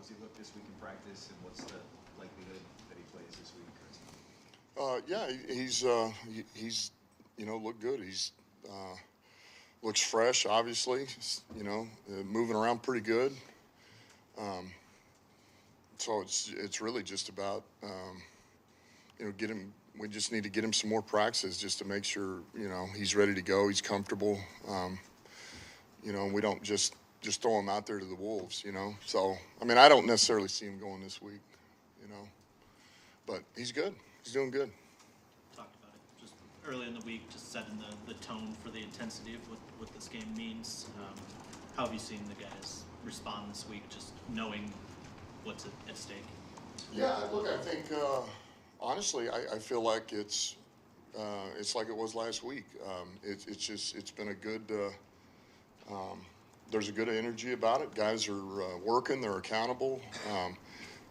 has he looked this week in practice, and what's the likelihood that he plays this week? Yeah, he's looked good. He's looks fresh, obviously. Moving around pretty good. So it's really just about get him. We just need to get him some more practices just to make sure he's ready to go. He's comfortable. We don't just throw him out there to the wolves. So I mean, I don't necessarily see him going this week. But he's good. He's doing good. Talked about it just early in the week, just setting the tone for the intensity of what this game means. How have you seen the guys respond this week, just knowing what's at stake? Yeah, look, I think honestly, I feel like it's like it was last week. It's been a good. There's a good energy about it. Guys are working. They're accountable.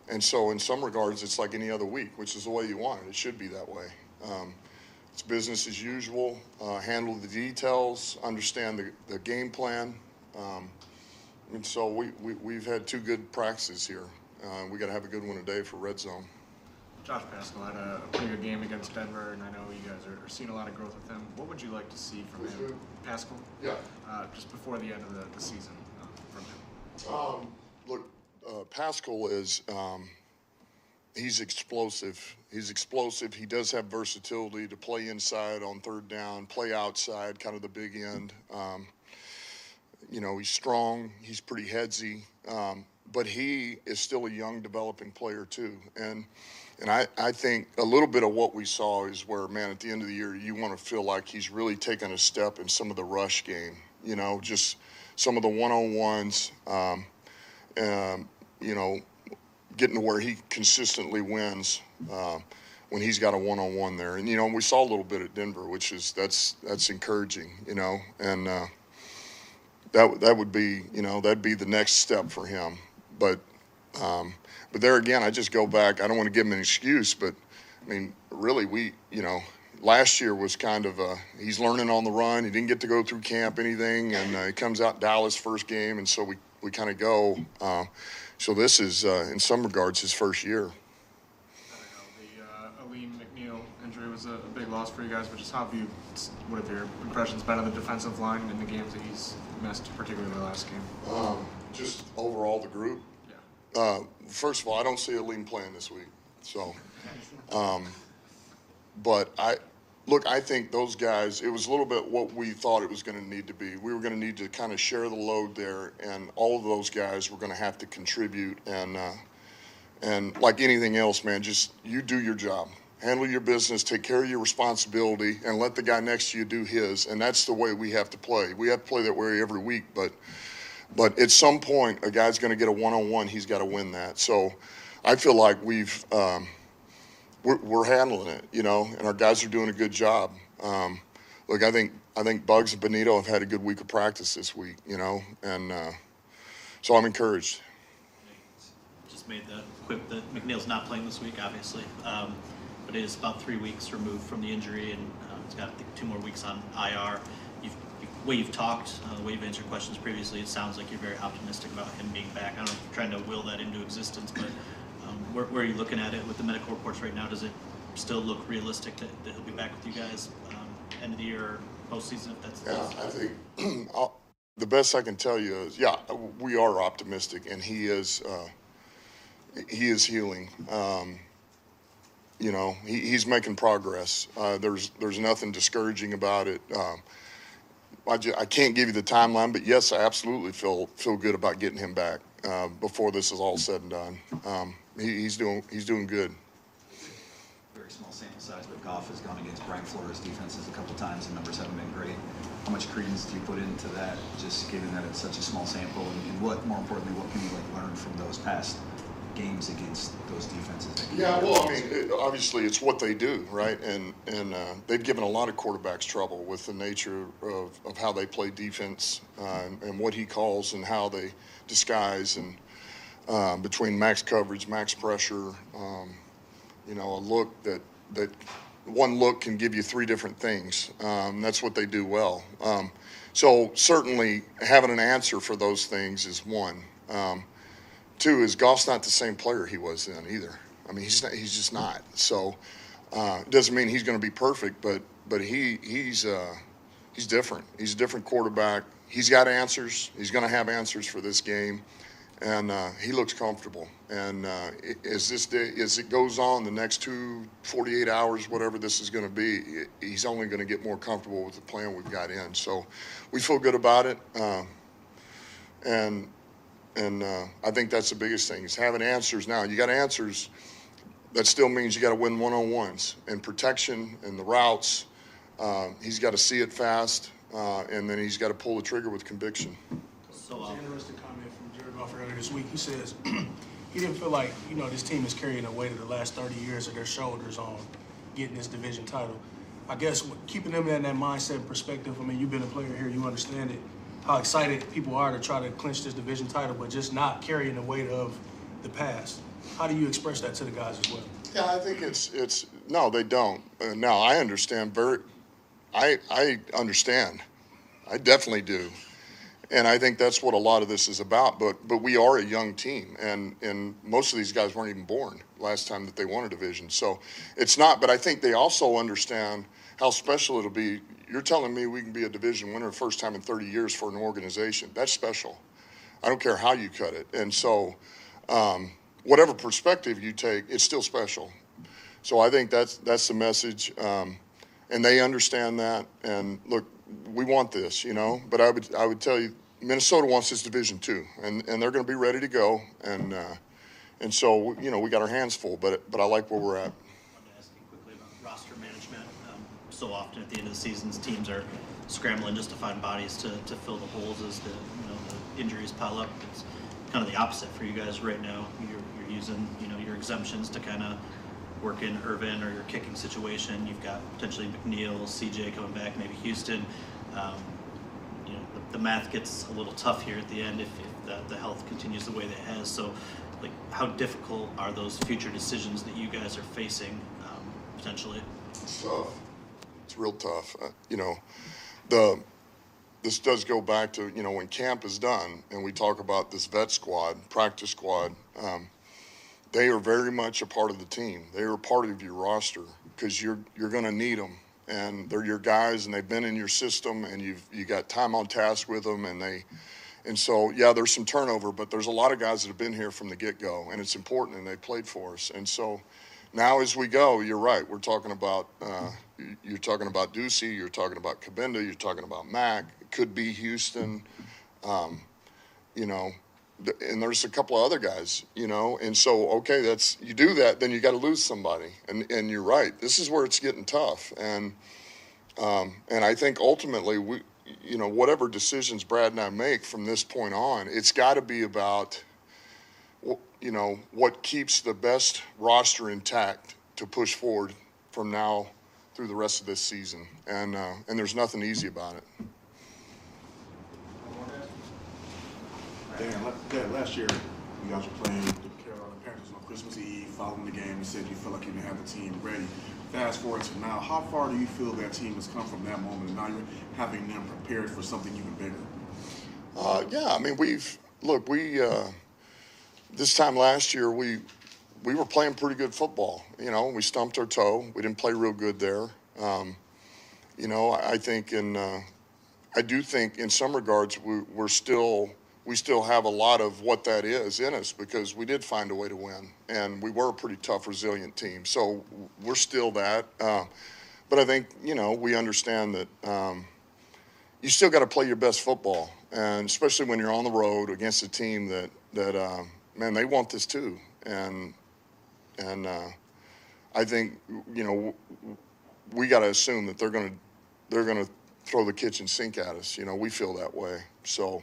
And so in some regards, it's like any other week, which is the way you want it. It should be that way. It's business as usual. Handle the details, understand the game plan. And so we've had 2 good practices here. We got to have a good one today for red zone. Josh Paschal had a pretty good game against Denver, and I know you guys are seeing a lot of growth with him. What would you like to see from him? Paschal? Yeah. Just before the end of the season from him. Look, Paschal is he's explosive. He's explosive. He does have versatility to play inside on third down, play outside, kind of the big end. He's strong. He's pretty headsy. But he is still a young, developing player too. And I think a little bit of what we saw is where, man, at the end of the year, you want to feel like he's really taken a step in some of the rush game. Just some of the one-on-ones. Getting to where he consistently wins when he's got a one-on-one there. And we saw a little bit at Denver, which is that's encouraging. And that would be that'd be the next step for him. But there again, I just go back. I don't want to give him an excuse, but I mean, really, last year was kind of he's learning on the run. He didn't get to go through camp, anything, and he comes out Dallas first game, and so we kind of go. So this is, in some regards, his first year. The Aleem McNeil injury was a big loss for you guys, but just what have your impressions been of the defensive line in the games that he's missed, particularly the last game? Just overall, the group. Yeah. First of all, I don't see Aleem playing this week. So, but I think those guys, it was a little bit what we thought it was going to need to be. We were going to need to kind of share the load there, and all of those guys were going to have to contribute. And like anything else, man, just you do your job. Handle your business, take care of your responsibility, and let the guy next to you do his. And that's the way we have to play. We have to play that way every week, but at some point, a guy's going to get a one-on-one. He's got to win that. So I feel like we're handling it, and our guys are doing a good job. Look, I think Bugs and Benito have had a good week of practice this week, and so I'm encouraged. Just made the quip that McNeil's not playing this week, obviously, but it is about 3 weeks removed from the injury, and he's got, I think, 2 more weeks on IR. The way you've talked, the way you've answered questions previously, it sounds like you're very optimistic about him being back. I don't know if you're trying to will that into existence, but where are you looking at it with the medical reports right now? Does it still look realistic that he'll be back with you guys end of the year or postseason, if that's the case? Yeah, I think the best I can tell you is, yeah, we are optimistic, and he is healing. He's making progress. There's nothing discouraging about it. I can't give you the timeline, but yes, I absolutely feel good about getting him back before this is all said and done. He's doing good. Very small sample size, but Goff has gone against Brian Flores' defenses a couple times, and numbers haven't been great. How much credence do you put into that, just given that it's such a small sample, and what, more importantly, what can you learn from those past games against those defenses? Yeah, well, I mean, obviously it's what they do, right? And they've given a lot of quarterbacks trouble with the nature of how they play defense and what he calls and how they disguise, and between max coverage, max pressure, a look that one look can give you 3 different things. That's what they do well. So certainly having an answer for those things is one. too is Goff's not the same player he was then either. I mean, he's just not. So it doesn't mean he's going to be perfect, but he's different. He's a different quarterback. He's got answers. He's going to have answers for this game, and he looks comfortable. And as it goes on, the next 48 hours, whatever this is going to be, he's only going to get more comfortable with the plan we've got in. So we feel good about it, and I think that's the biggest thing is having answers. Now you got answers. That still means you got to win one-on-ones and protection and the routes. He's got to see it fast, and then he's got to pull the trigger with conviction. So an interesting comment from JARED GOFF earlier this week. He says he didn't feel like, this team is carrying the weight of the last 30 years of their shoulders on getting this division title. I guess keeping them in that mindset and perspective, I mean, you've been a player here, you understand it, how excited people are to try to clinch this division title, but just not carrying the weight of the past. How do you express that to the guys as well? Yeah, I think it's no, they don't. Now I understand I understand. I definitely do. And I think that's what a lot of this is about. But we are a young team, and most of these guys weren't even born last time that they won a division. So it's not, but I think they also understand how special it'll be. You're telling me we can be a division winner first time in 30 years for an organization. That's special. I don't care how you cut it. And so whatever perspective you take, it's still special. So I think that's the message. And they understand that. And look, we want this, but I would tell you, Minnesota wants this division too, and they're going to be ready to go. And so, we got our hands full, but I like where we're at. I wanted to ask you quickly about roster management. So often at the end of the seasons, teams are scrambling just to find bodies to fill the holes as the injuries pile up. It's kind of the opposite for you guys right now. You're using your exemptions to kind of work in Irvin or your kicking situation. You've got potentially McNeil, CJ coming back, maybe Houston. The math gets a little tough here at the end if the health continues the way that it has. So, how difficult are those future decisions that you guys are facing potentially? It's tough. It's real tough. This does go back to when camp is done and we talk about this vet squad, practice squad. They are very much a part of the team. They are a part of your roster because you're going to need them, and they're your guys, and they've been in your system, and you got time on task with them, and so yeah, there's some turnover, but there's a lot of guys that have been here from the get-go, and it's important, and they played for us, and so now as we go, you're right. We're talking about you're talking about Ducey, you're talking about Cabinda, you're talking about Mac. It could be Houston, and there's a couple of other guys, and so, okay, you do that, then you got to lose somebody. And you're right. This is where it's getting tough. And I think ultimately whatever decisions Brad and I make from this point on, it's got to be about, what keeps the best roster intact to push forward from now through the rest of this season. And there's nothing easy about it. Dan, last year you guys were playing the Carolina Panthers on Christmas Eve. Following the game, you said you felt like you didn't have the team ready. Fast forward to now, how far do you feel that team has come from that moment, and now you're having them prepared for something even bigger? Yeah, I mean, this time last year we were playing pretty good football. We stumped our toe. We didn't play real good there. I think I do think in some regards we still have a lot of what that is in us because we did find a way to win, and we were a pretty tough, resilient team. So we're still that. But I think, we understand that you still got to play your best football, and especially when you're on the road against a team that man, they want this too. And I think, we got to assume that they're going to throw the kitchen sink at us. We feel that way. So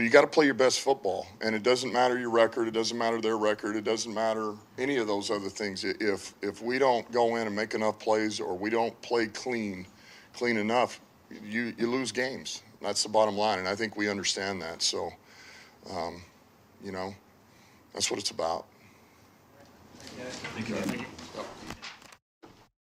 you got to play your best football, and it doesn't matter your record. It doesn't matter their record. It doesn't matter any of those other things. If we don't go in and make enough plays, or we don't play clean enough, you lose games. That's the bottom line, and I think we understand that. So, that's what it's about. Thank you.